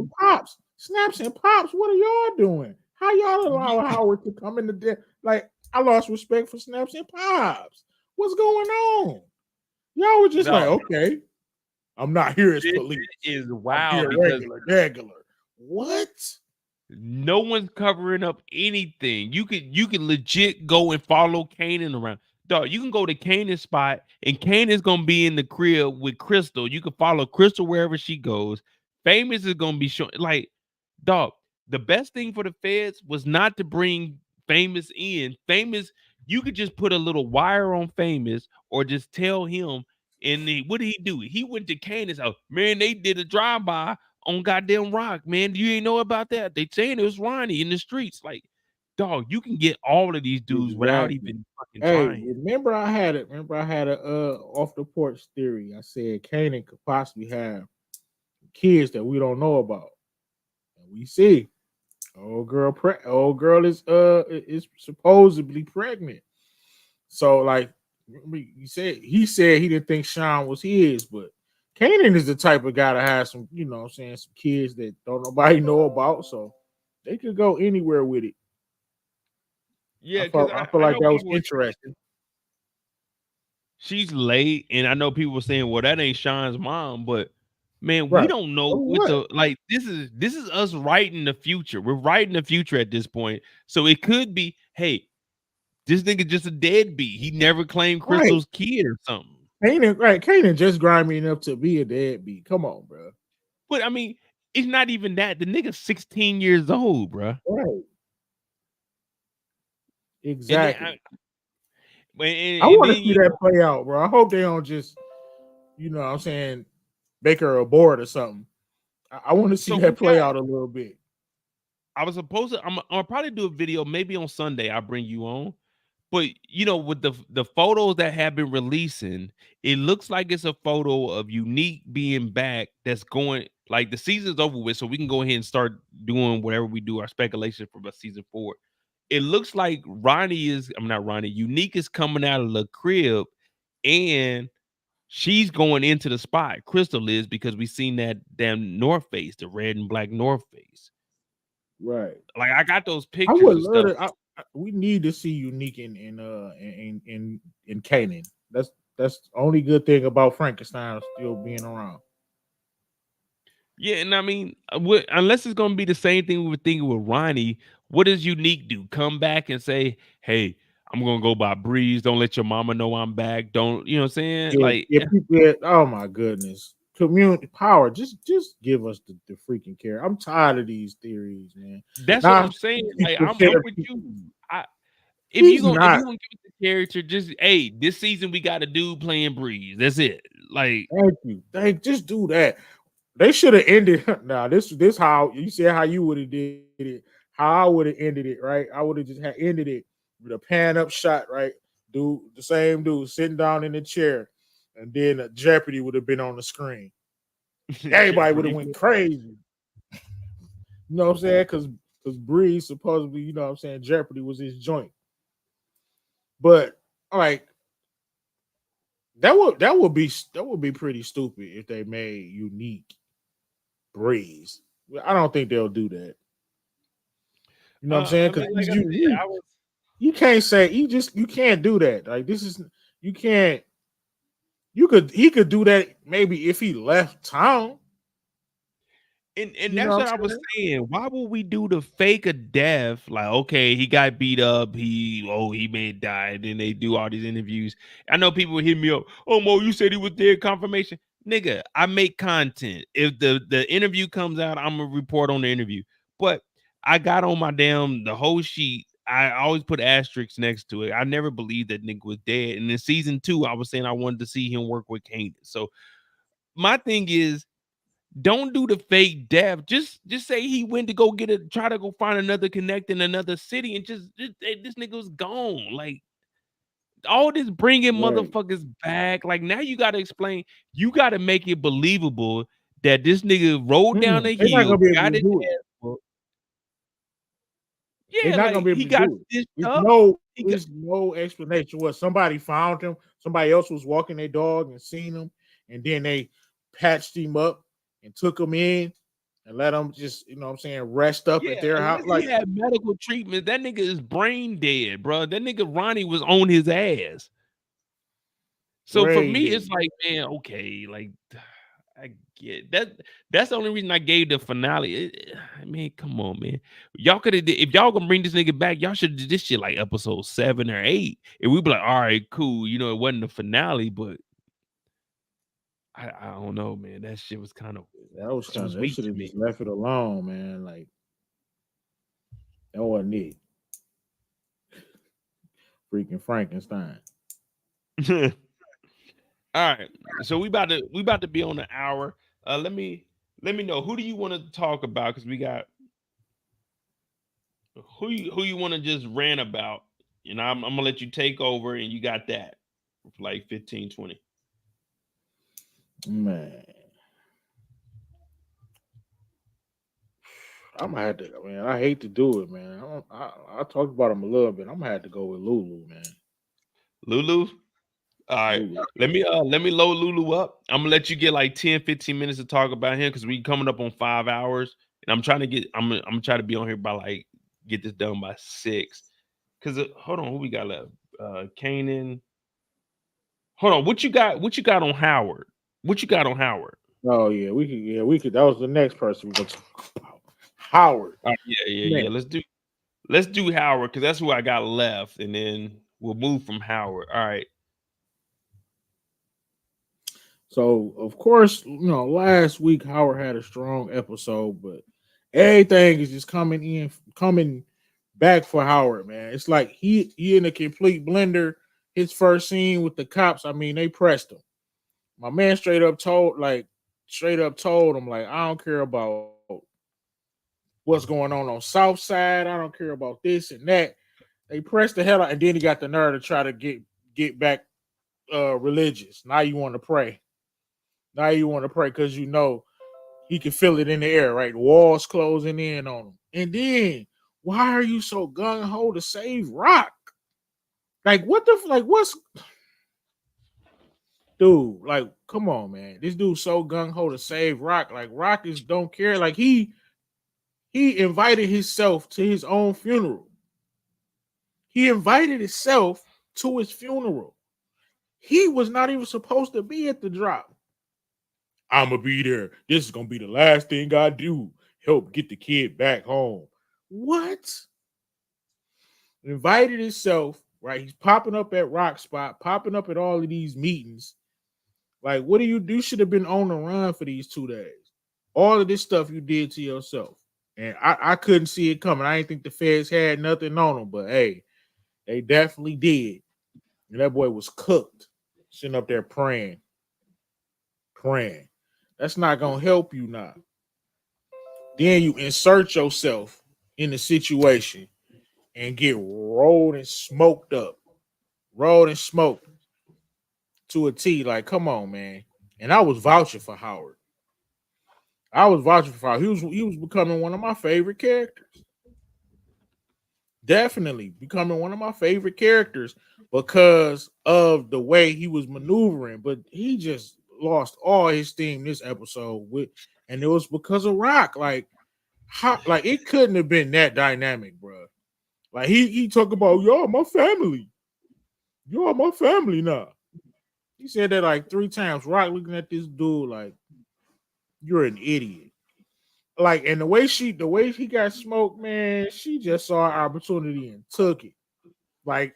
Snaps and pops. What are y'all doing? How y'all allow Howard to come in the day? Like, I lost respect for Snaps and Pops. What's going on? Y'all were just like, okay, I'm not here as police. Is wild because regular. What? No one's covering up anything. You can legit go and follow Kanan around. Dog, you can go to Kanan's spot and Kanan's gonna be in the crib with Crystal. You can follow Crystal wherever she goes. Famous is gonna be showing like, dog. The best thing for the feds was not to bring Famous in. Famous, you could just put a little wire on Famous or just tell him. And what did he do? He went to Kanan's house. Man, they did a drive-by on goddamn Rock, man. You ain't know about that. They saying it was Ronnie in the streets. Like, dog, you can get all of these dudes without even fucking trying. Remember I had a off the porch theory. I said Kanan could possibly have kids that we don't know about. And we see old girl is supposedly pregnant. So like he said he didn't think Shawn was his, but Kanan is the type of guy to have some, you know what I'm saying, some kids that don't nobody know about. So they could go anywhere with it. Yeah, feel, because I feel I like know that was people were saying interesting. she's late, and I know people were saying, "Well, that ain't Sean's mom," but man, we Right. don't know So what what? the like. This is us writing the future. We're writing the future at this point, so it could be, hey, this nigga just a deadbeat. He never claimed Right. Crystal's kid or something. Kanan, right? Kanan just grimy enough to be a deadbeat. Come on, bro. But I mean, it's not even that. The nigga's 16 years old, bro. Right. And then, Exactly. I and want to then see you that know, play out, bro. I hope they don't just, what I'm saying, make her a board or something. I want to see so we that play got. out a little bit. I was supposed to. I'm probably do a video maybe on Sunday. I'll bring you on. But you know, with the photos that have been releasing, it looks like it's a photo of Unique being back. That's going like the season's over with, so we can go ahead and start doing whatever we do our speculation for season 4. It looks like I'm not Ronnie. Unique is coming out of the crib, and she's going into the spot. Crystal is because we seen that damn North Face, the red and black North Face. Right. Like I got those I pictures would and love stuff. to. We need to see Unique in Kanan. That's the only good thing about Frankenstein still being around. Yeah, and I mean, unless it's gonna be the same thing we were thinking with Ronnie, what does Unique do? Come back and say, "Hey, I'm gonna go by Breeze. Don't let your mama know I'm back. Don't you know what I'm saying?" Yeah, Like, yeah, people. Oh my goodness, community power. Just give us the freaking care. I'm tired of these theories, man. that's what Now I'm saying. Like, people I'm care. with you. I He's if not. you gonna give the character, just hey, this season we got a dude playing Breeze. That's it. Like, Thank you. Just do that. They should have ended. Now this how you said how you would have did it. How I would have ended it, right? I would have just ended it with a pan up shot, right? Dude, the same dude sitting down in the chair, and then Jeopardy would have been on the screen. Everybody would have went crazy. You know what I'm saying? Because Breeze supposedly, you know what I'm saying, Jeopardy was his joint. But like that would be pretty stupid if they made Unique Breeze. I don't think they'll do that. You know what I'm saying? I Because mean, like he's I said, unique. I was. You can't say you can't do that. Like this is you can't. He could do that maybe if he left town. And You know that's what I'm what I was saying? saying. Why would we do the fake of death? Like, okay, he got beat up. He may have died. Then they do all these interviews. I know people hit me up. Oh, Mo, you said he was dead. Confirmation, nigga. I make content. If the interview comes out, I'm gonna report on the interview. But I got on my the whole sheet. I always put asterisks next to it. I never believed that nigga was dead. And in season 2, I was saying I wanted to see him work with Kanan. So my thing is, don't do the fake death. Just say he went to go try to go find another connect in another city, and this nigga was gone. Like all this bringing Right. motherfuckers back. Like now you got to explain. You got to make it believable that this nigga rolled down the They're not hill, gonna be able got to his do it. ass whooped. They're Yeah, not gonna like be he able to got do it. stitched There's up. no He got there's no explanation. What somebody found him, somebody else was walking their dog and seen him, and then they patched him up and took him in and let him just, what I'm saying, rest up at yeah. their house. Unless he Like had medical treatment, that nigga is brain dead, bro. That nigga Ronnie was on his ass. So for brain me, it's dead. like, man, okay, like I get that. That's the only reason I gave the finale. I mean, come on, man. Y'all could have, if y'all gonna bring this nigga back, y'all should have did this shit like episode 7 or 8. And we'd be like, all right, cool. You know, it wasn't the finale, but I don't know, man. That shit was kind of That was too kind of they sweet should to have me. just left it alone, man. Like that wasn't it. Freaking Frankenstein. All right. So we about to be on an hour. Let me know, who do you want to talk about? Because we got who you want to just rant about. You know, I'm gonna let you take over, and you got that for like 15, 20. Man. I'm gonna have to, man. I hate to do it, man. I talked about him a little bit. I'm gonna have to go with Lulu, man. Lulu. All right. Lulu. Let me load Lulu up. I'm gonna let you get like 10, 15 minutes to talk about him because we coming up on 5 hours. And I'm trying to get I'm gonna try to be on here by like get this done by 6. Because hold on, who we got left? Kanan. Hold on, what you got? What you got on Howard? What you got on Howard? Oh yeah, we could. That was the next person we gonna talk about. Howard. Yeah. Let's do Howard because that's who I got left, and then we'll move from Howard. All right. So of course, last week Howard had a strong episode, but everything is just coming back for Howard, man. It's like he in a complete blender. His first scene with the cops, I mean, they pressed him. My man straight up told him, like, I don't care about what's going on South Side. I don't care about this and that. They pressed the hell out, and then he got the nerve to try to get back religious. Now you want to pray. Now you want to pray because he can feel it in the air, right? The walls closing in on him. And then, why are you so gung-ho to save Rock? Like, what's... Dude, like, come on, man. This dude's so gung-ho to save Rock. Like, Rock don't care. Like, he invited himself to his own funeral. He invited himself to his funeral. He was not even supposed to be at the drop. I'm going to be there. This is going to be the last thing I do. Help get the kid back home. What? Invited himself, right? He's popping up at Rock Spot, popping up at all of these meetings. Like, what do? You should have been on the run for these 2 days. All of this stuff you did to yourself. And I couldn't see it coming. I didn't think the feds had nothing on them, but hey, they definitely did. And that boy was cooked, sitting up there praying. That's not going to help you now. Then you insert yourself in the situation and get rolled and smoked to a T. Like, come on, man. And I was vouching for Howard. He was becoming one of my favorite characters. Definitely becoming one of my favorite characters because of the way he was maneuvering. But he just lost all his steam this episode and it was because of Rock. Like it couldn't have been that dynamic, bro. Like he talk about y'all my family now. He said that like 3 times. Rock looking at this dude like, you're an idiot. Like, and the way he got smoked, man, she just saw an opportunity and took it. Like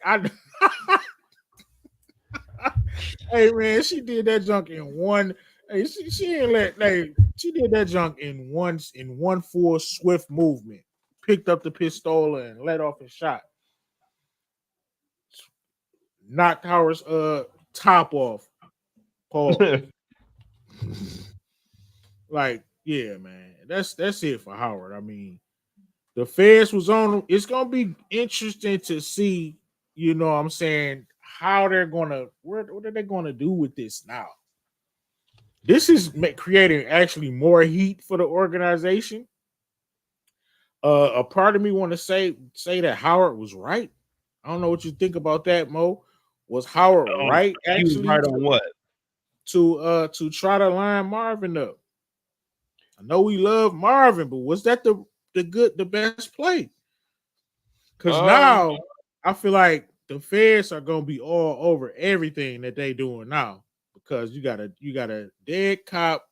hey man, she did that junk in one. Hey, she didn't let. Like, she did that junk in one full swift movement. Picked up the pistola and let off a shot. Knocked Howard's top off. Paul. Like, yeah, man. That's it for Howard. I mean, the feds was on him. It's gonna be interesting to see, you know what I'm saying, how they're gonna what are they gonna do with this now? This is creating actually more heat for the organization. A part of me want to say that Howard was right. I don't know what you think about that, Mo. Was Howard right? Actually, he was right on what? To try to line Marvin up. I know we love Marvin, but was that the best play? Because now I feel like the feds are gonna be all over everything that they doing now. Because you got a dead cop,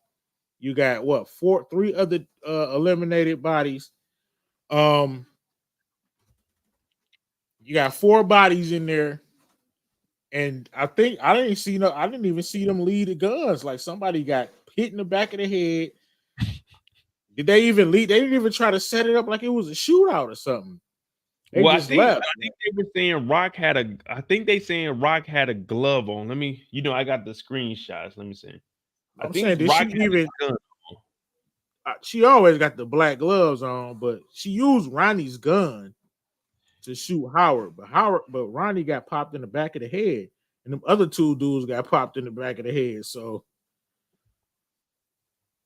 you got what 3 other eliminated bodies. You got 4 bodies in there, and I think I didn't even see them lead the guns. Like somebody got hit in the back of the head. Did they even lead? They didn't even try to set it up like it was a shootout or something. They just left. I think they were saying Rock had a. I think they saying Rock had a glove on. Let me, I got the screenshots. Let me see. I'm saying, did Rock she even? She always got the black gloves on, but she used Ronnie's gun to shoot Howard. But Ronnie got popped in the back of the head, and the other 2 dudes got popped in the back of the head. So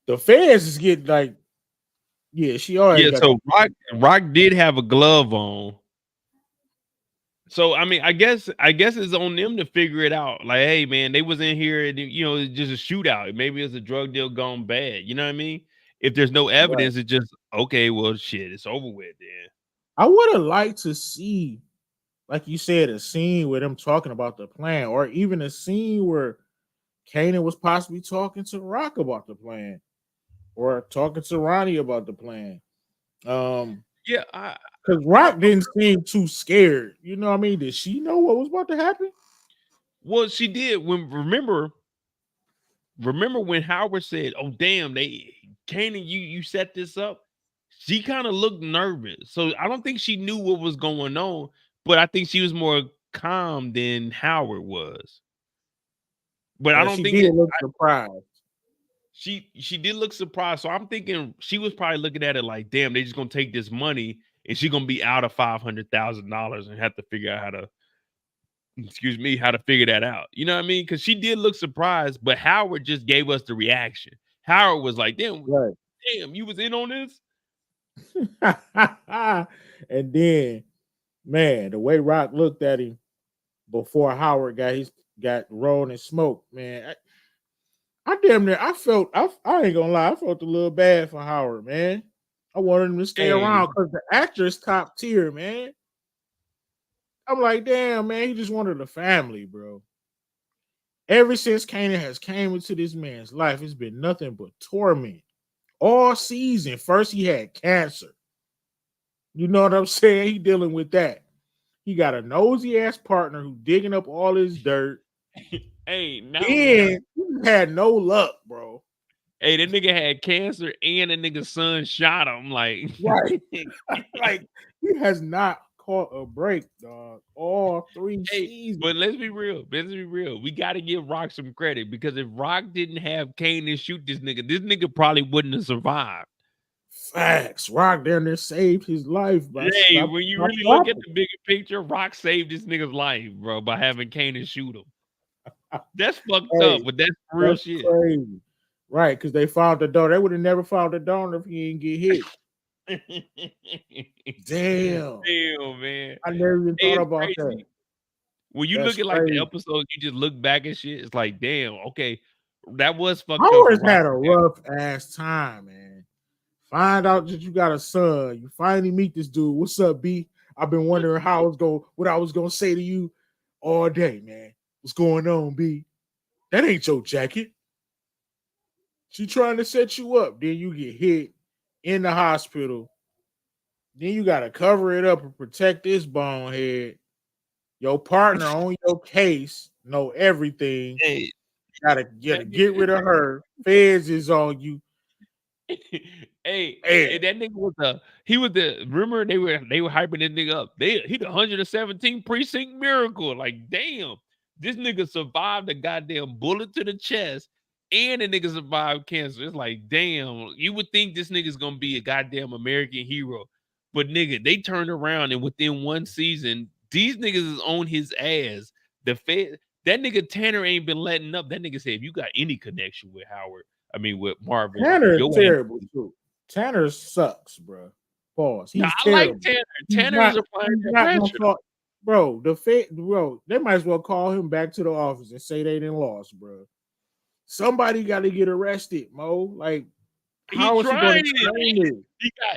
the feds is getting like, yeah, she always. Yeah, so Rock did have a glove on. So I mean, I guess it's on them to figure it out. Like, hey man, they was in here and it's just a shootout. Maybe it's a drug deal gone bad. You know what I mean? If there's no evidence, It's just okay. Well, shit, it's over with. Then I would have liked to see like you said, a scene with them talking about the plan, or even a scene where Kanan was possibly talking to Rock about the plan, or talking to Ronnie about the plan. Yeah, Because Rock didn't seem too scared. You know what I mean? Did she know what was about to happen? well, she did when remember when Howard said, "Oh damn, Kanan, you set this up." She kind of looked nervous, so I don't think she knew what was going on, but I think she was more calm than Howard was. But I But don't she think did look surprised. she did look surprised. So I'm thinking she was probably looking at it like, "Damn, they just gonna take this money and she gonna be out of $500,000 and have to figure out how to." Excuse me, how to figure that out. You know what I mean? Because she did look surprised, but Howard just gave us the reaction. Howard was like, damn, Right. damn, you was in on this? And then, man, the way Rock looked at him before Howard got rolled and smoked, man. I damn near I ain't gonna lie, I felt a little bad for Howard, man. I wanted him to stay around because the actor's top tier, man. I'm like, damn, man, he just wanted a family, bro. Ever since Kanan has came into this man's life, it's been nothing but torment. All season. First, he had cancer. You know what I'm saying? He dealing with that. He got a nosy ass partner who digging up all his dirt. Hey, now Then he had no luck, bro. hey, that nigga had cancer and the nigga's son shot him. Like, Right. Like, he has not caught a break, dog. All 3 seasons. but let's be real. Let's be real. We got to give Rock some credit because if Rock didn't have Kanan shoot this nigga probably wouldn't have survived. Facts. Rock down there saved his life. Hey, when you really look at the bigger picture, Rock saved this nigga's life, bro, by having Kanan shoot him. That's fucked up, but that's real shit. Crazy. Right, because they found the donor. They would have never found the donor if he didn't get hit. Damn, man. I never even thought about that. When you look at like the episodes, you just look back at shit. It's like, damn, okay, that was fucked up. Howard's had a rough ass time, man. Find out that you got a son. You finally meet this dude. What's up, B? I've been wondering what I was gonna say to you all day, man. What's going on, B? That ain't your jacket. She trying to set you up. Then you get hit in the hospital. Then you got to cover it up and protect this bonehead. Your partner on your case know everything. Hey. Gotta get rid of her. Feds is on you. Hey, that nigga was remember they were hyping this nigga up. He the 117 precinct miracle. Like, damn, this nigga survived a goddamn bullet to the chest. And the nigga survived cancer. It's like, damn, you would think this nigga's gonna be a goddamn American hero. But nigga, they turned around and within 1 season, these niggas is on his ass. That nigga Tanner ain't been letting up. That nigga said, if you got any connection with with Marvin. Tanner's terrible too. Tanner sucks, bro. Pause. He's terrible. I like Tanner. Tanner's a professional. Bro, they might as well call him back to the office and say they didn't lost, bro. Somebody got to get arrested, Mo. Like, how is he going to train it?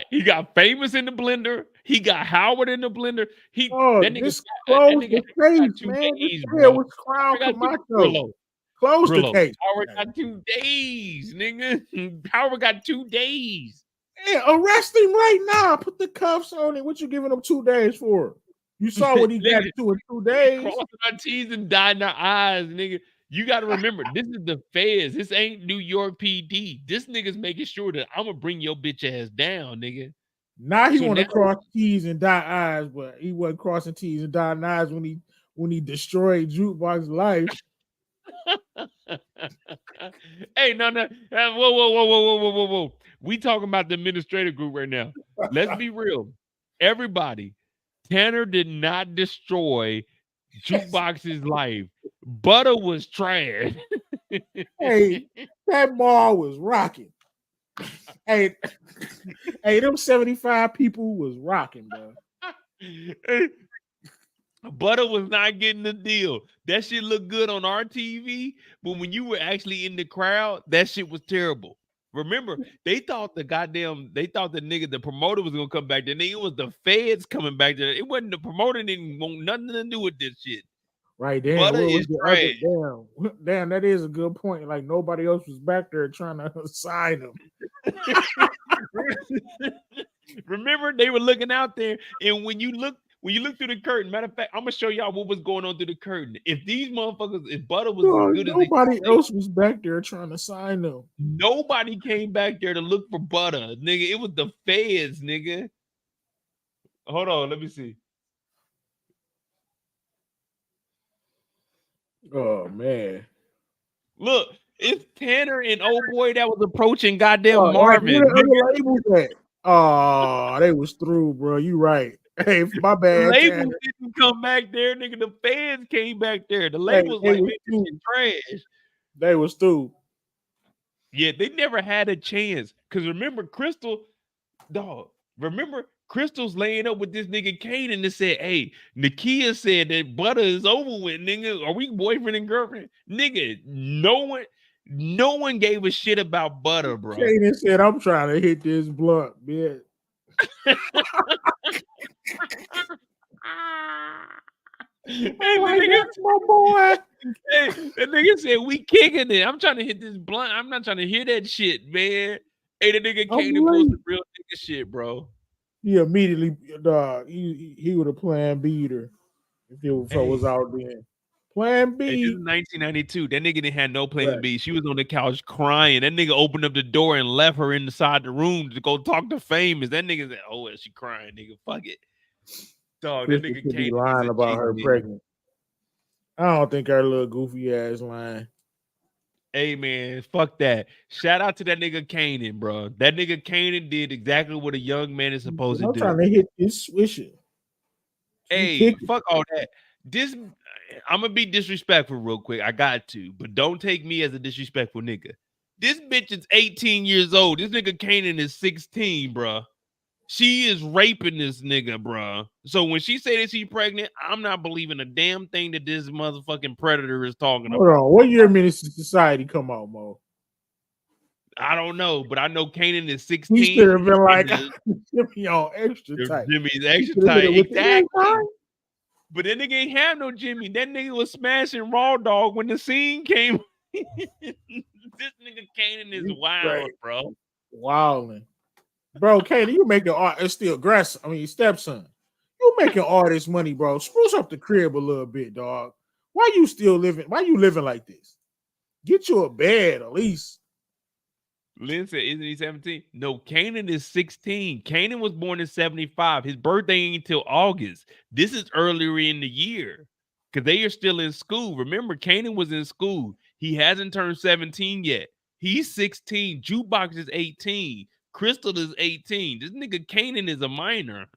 He got Famous in the blender. He got Howard in the blender. This closed the case, man. This was Crown Camacho. Close the case. Howard got 2 days, nigga. Howard got 2 days. Yeah, arrest him right now. Put the cuffs on him. What you giving him 2 days for? You saw what he got to do in 2 days. Crossing our T's and dotting our I's, nigga. You got to remember, this is the feds. This ain't New York PD. This nigga's making sure that I'm going to bring your bitch ass down, nigga. Now he want to cross T's and dot I's, but he wasn't crossing T's and dotting I's when he destroyed Jukebox's life. Hey, no. Whoa. We talking about the administrative group right now. Let's be real. Everybody, Tanner did not destroy Jukebox's life. Bada was trash. Hey, that ball was rocking. Hey, them 75 people was rocking, bro. Bada was not getting the deal. That shit looked good on our TV, but when you were actually in the crowd, that shit was terrible. Remember, they thought the nigga, the promoter was gonna come back there. Nigga, it was the feds coming back there. It wasn't the promoter, didn't want nothing to do with this shit. Right, damn. Butter What was is the trash. other? Damn, that is a good point. Like nobody else was back there trying to sign him. Remember, they were looking out there, and when you look through the curtain, matter of fact, I'm gonna show y'all what was going on through the curtain. If these motherfuckers, if Butter was as good as nobody else was back there trying to sign them. Nobody came back there to look for Butter, nigga. It was the feds, nigga. Hold on, let me see. Oh man. Look, it's Tanner and old boy that was approaching goddamn Marvin. Oh, they was through, bro. You right. Hey, my bad. The label didn't come back there, nigga. The fans came back there. The label was like, trash. They was through. Yeah, they never had a chance. Because remember, Crystal, dog. Remember, Crystal's laying up with this nigga Kanan and said, hey, Nakia said that Butter is over with, nigga. Are we boyfriend and girlfriend? Nigga, no one gave a shit about Butter, bro. Kanan said, I'm trying to hit this blunt, bitch. Hey, that's my boy. Hey, the nigga said, we kicking it. I'm trying to hit this blunt. I'm not trying to hear that shit, man. Hey, the nigga Kanan was some real nigga shit, bro. He immediately, dog, he would have plan B'd her if it was out then. Plan B. This is 1992. That nigga didn't have no plan B. She was on the couch crying. That nigga opened up the door and left her inside the room to go talk to Famous. That nigga said, oh, she crying, nigga. Fuck it. Dog, that nigga can't lying about her pregnant. I don't think her little goofy ass lying. Hey man, fuck that. Shout out to that nigga Kanan, bro. That nigga Kanan did exactly what a young man is supposed to do. I'm trying to hit this swisher. Hey, fuck all that. I'm gonna be disrespectful real quick. I got to, but don't take me as a disrespectful nigga. This bitch is 18 years old. This nigga Kanan is 16, bro. She is raping this nigga, bro. So when she say that she's pregnant, I'm not believing a damn thing that this motherfucking predator is talking about. Hold on, what year Menace to Society come out, Mo? I don't know, but I know Kanan is 16. He should have been like Jimmy on extra tight. Jimmy's extra tight, exactly. But that nigga ain't have no Jimmy. That nigga was smashing Raw Dog when the scene came. This nigga Kanan is wild, bro. Wilding. Bro, Kanan, you making art. It's still stepson. You making all this money, bro. Spruce up the crib a little bit, dog. Why you still living? Why you living like this? Get you a bed at least. Lynn said, isn't he 17? No, Kanan is 16. Kanan was born in 75. His birthday ain't until August. This is earlier in the year because they are still in school. Remember, Kanan was in school. He hasn't turned 17 yet. He's 16. Jukebox is 18. Crystal is 18. This nigga Kanan is a minor.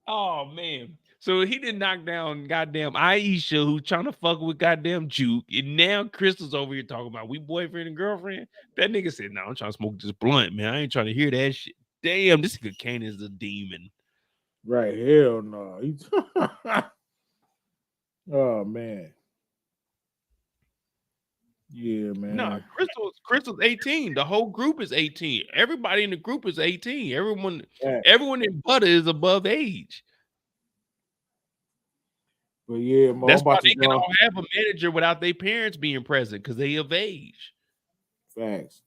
Oh, man. So he did knock down goddamn Aisha, who's trying to fuck with goddamn Juke. And now Crystal's over here talking about we boyfriend and girlfriend. That nigga said, no, I'm trying to smoke this blunt, man. I ain't trying to hear that shit. Damn, this nigga Kanan is a demon. Right. Hell no. Oh, man. Yeah, man. No, Crystal's 18. The whole group is 18. Everybody in the group is 18. Everyone in Butter is above age. But yeah, that's why they can all have a manager without their parents being present because they of age. Thanks.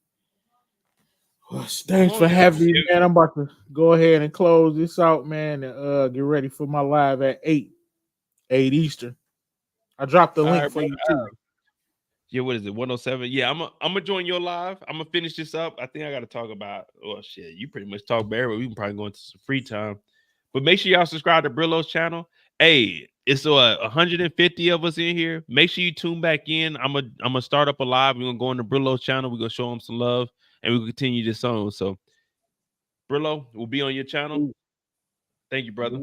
Well, thanks for having me, man. I'm about to go ahead and close this out, man, and get ready for my live at 8 Eastern. I dropped the link for you too. Yeah, what is it? 107. Yeah, I'm gonna join your live. I'm gonna finish this up. I think I gotta talk about shit. You pretty much talk about it. We can probably go into some free time. But make sure y'all subscribe to Brillo's channel. Hey, it's 150 of us in here. Make sure you tune back in. I'm gonna start up a live. We're gonna go on to Brillo's channel. We're gonna show him some love, and we'll continue this on. So, Brillo will be on your channel. Thank you, brother.